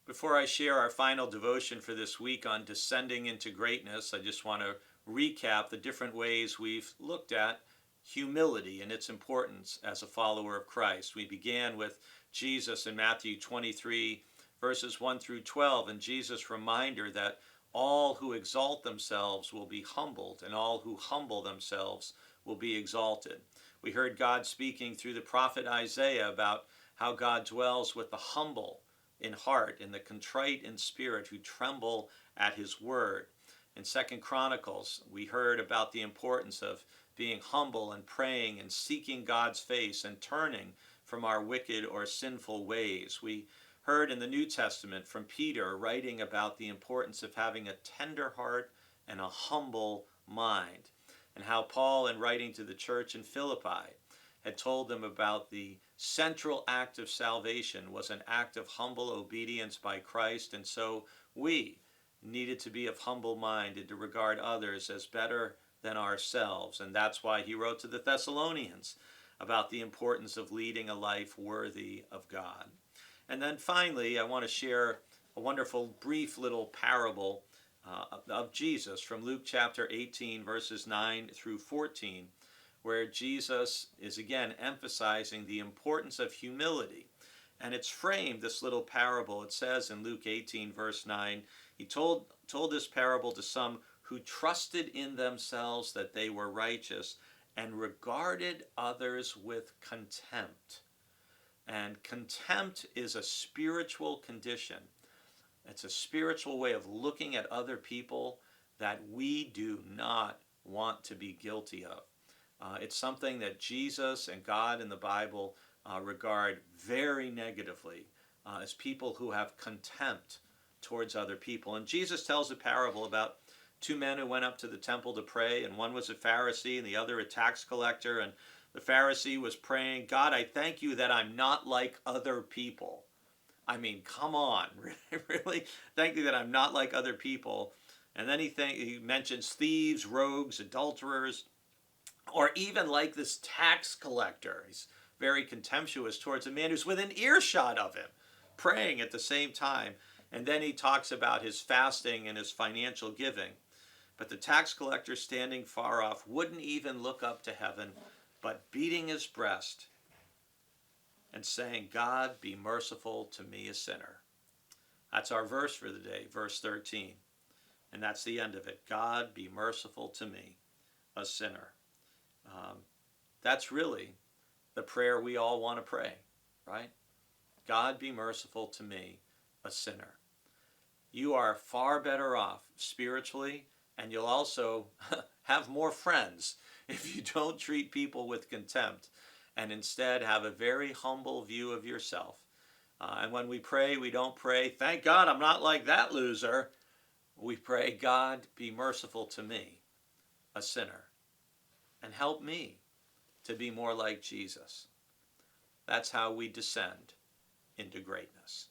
Before I share our final devotion for this week on descending into greatness, I just want to recap the different ways we've looked at humility and its importance as a follower of Christ. We began with Jesus in Matthew 23, verses 1 through 12, and Jesus' reminder that all who exalt themselves will be humbled, and all who humble themselves will be exalted. We heard God speaking through the prophet Isaiah about how God dwells with the humble in heart and the contrite in spirit who tremble at his word. In 2 Chronicles, we heard about the importance of being humble and praying and seeking God's face and turning from our wicked or sinful ways. We heard in the New Testament from Peter writing about the importance of having a tender heart and a humble mind, and how Paul, in writing to the church in Philippi, had told them about the central act of salvation was an act of humble obedience by Christ, and so we needed to be of humble mind and to regard others as better than ourselves. And that's why he wrote to the Thessalonians about the importance of leading a life worthy of God. And then finally, I want to share a wonderful brief little parable of Jesus from Luke chapter 18, verses 9 through 14, where Jesus is again emphasizing the importance of humility. And it's framed, this little parable, it says in Luke 18, verse 9, he told this parable to some who trusted in themselves that they were righteous and regarded others with contempt. And contempt is a spiritual condition. It's a spiritual way of looking at other people that we do not want to be guilty of. It's something that Jesus and God in the Bible regard very negatively as people who have contempt towards other people. And Jesus tells a parable about two men who went up to the temple to pray, and one was a Pharisee and the other a tax collector. And the Pharisee was praying, God, I thank you that I'm not like other people. I mean, come on, really? Thank you that I'm not like other people. And then he mentions thieves, rogues, adulterers, or even like this tax collector. He's very contemptuous towards a man who's within earshot of him, praying at the same time. And then he talks about his fasting and his financial giving. But the tax collector, standing far off, wouldn't even look up to heaven, but beating his breast and saying, God, be merciful to me, a sinner. That's our verse for the day, verse 13. And that's the end of it. God, be merciful to me, a sinner. That's really the prayer we all want to pray, right? God, be merciful to me, a sinner. You are far better off spiritually, and you'll also have more friends if you don't treat people with contempt and instead have a very humble view of yourself. And when we pray, we don't pray, thank God I'm not like that loser. We pray, God, be merciful to me, a sinner, and help me to be more like Jesus. That's how we descend into greatness.